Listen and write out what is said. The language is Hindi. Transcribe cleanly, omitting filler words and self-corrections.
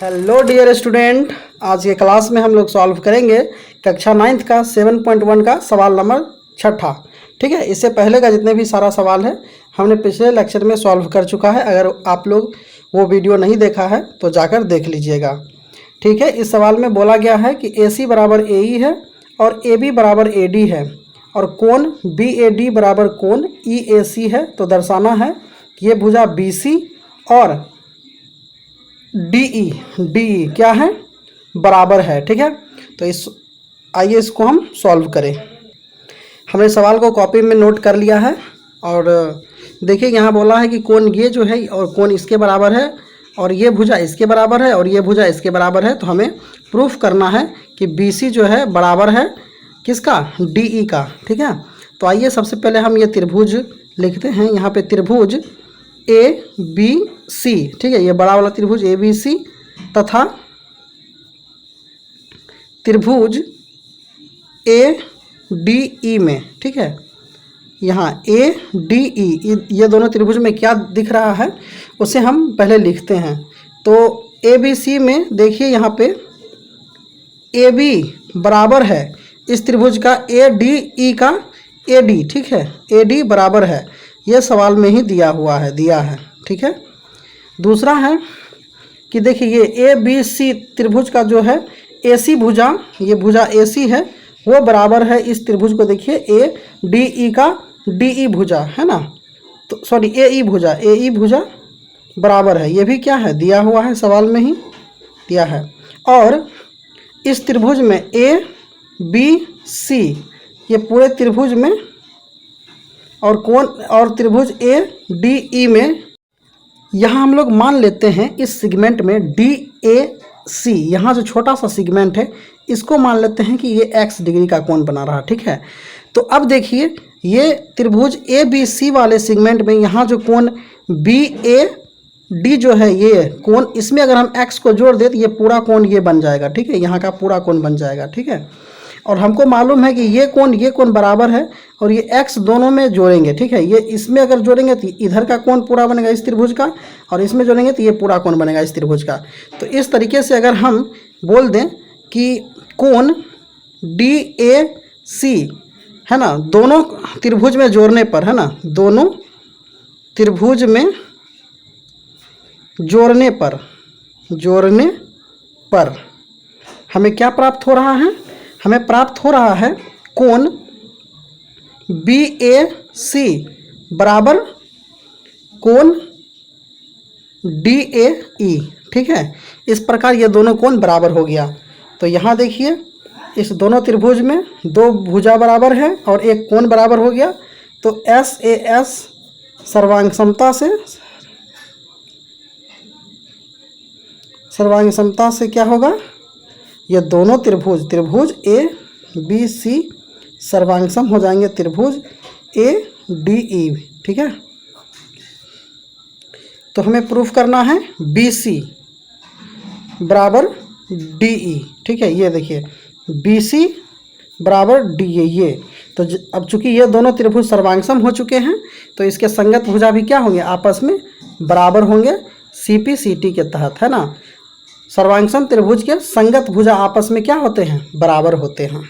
हेलो डियर स्टूडेंट, आज के क्लास में हम लोग सॉल्व करेंगे कक्षा 9th का 7.1 का सवाल नंबर 6। ठीक है, इससे पहले का जितने भी सारा सवाल है हमने पिछले लेक्चर में सॉल्व कर चुका है। अगर आप लोग वो वीडियो नहीं देखा है तो जाकर देख लीजिएगा। ठीक है, इस सवाल में बोला गया है कि AC बराबर AE है और AB बराबर AD है और कोण BAD बराबर कोण EAC है। तो दर्शाना है कि ये भुजा BC और DE क्या है, बराबर है। ठीक है, तो आइए इसको हम सॉल्व करें। हमने सवाल को कॉपी में नोट कर लिया है और देखिए यहाँ बोला है कि कोण ये जो है और कोण इसके बराबर है और ये भुजा इसके बराबर है और ये भुजा इसके बराबर है। तो हमें प्रूफ करना है कि BC जो है बराबर है किसका, DE का। ठीक है, तो आइए सबसे पहले हम ये त्रिभुज लिखते हैं। यहाँ पे त्रिभुज ABC, ठीक है, ये बड़ा वाला त्रिभुज ABC तथा त्रिभुज ADE में, ठीक है, यहाँ ADE ये दोनों त्रिभुज में क्या दिख रहा है उसे हम पहले लिखते हैं। तो ABC में देखिए यहाँ पे AB बराबर है इस त्रिभुज का ADE का AD, ठीक है, AD बराबर है, ये सवाल में ही दिया है। ठीक है, दूसरा है कि देखिए ये ABC त्रिभुज का जो है AC भुजा, ये भुजा AC है, वो बराबर है इस त्रिभुज को देखिए ADE का DE भुजा, है ना, तो सॉरी AE भुजा बराबर है, ये भी क्या है, दिया हुआ है, सवाल में ही दिया है। और इस त्रिभुज में ABC, ये पूरे त्रिभुज में और कोण और त्रिभुज ADE में यहाँ हम लोग मान लेते हैं इस सेगमेंट में DAC, यहाँ जो छोटा सा सेगमेंट है इसको मान लेते हैं कि ये x डिग्री का कोण बना रहा। ठीक है, तो अब देखिए ये त्रिभुज ABC वाले सेगमेंट में यहाँ जो कोण BAD जो है ये कोण, इसमें अगर हम x को जोड़ दें तो ये पूरा कोण ये बन जाएगा। ठीक है, यहाँ का पूरा कोण बन जाएगा। ठीक है, और हमको मालूम है कि ये कोण बराबर है और ये x दोनों में जोड़ेंगे। ठीक है, ये इसमें अगर जोड़ेंगे तो इधर का कोण पूरा बनेगा इस त्रिभुज का और इसमें जोड़ेंगे तो ये पूरा कोण बनेगा इस त्रिभुज का। तो इस तरीके से अगर हम बोल दें कि कोण DAC है ना, दोनों त्रिभुज में जोड़ने पर, है ना, दोनों त्रिभुज में जोड़ने पर हमें क्या प्राप्त हो रहा है, हमें प्राप्त हो रहा है कोण BAC बराबर कोण DAE। ठीक है, इस प्रकार ये दोनों कोण बराबर हो गया। तो यहाँ देखिए इस दोनों त्रिभुज में दो भुजा बराबर है और एक कोण बराबर हो गया। तो SAS सर्वांग समता से क्या होगा, ये दोनों त्रिभुज ABC सर्वांगसम हो जाएंगे त्रिभुज ADE। ठीक है, तो हमें प्रूफ करना है BC बराबर DE। ठीक है, ये देखिए BC बराबर DE ये। तो अब चूंकि ये दोनों त्रिभुज सर्वांगसम हो चुके हैं तो इसके संगत भुजा भी क्या होंगे, आपस में बराबर होंगे CPCT के तहत, है ना। सर्वांगसम त्रिभुज के संगत भुजा आपस में क्या होते हैं, बराबर होते हैं।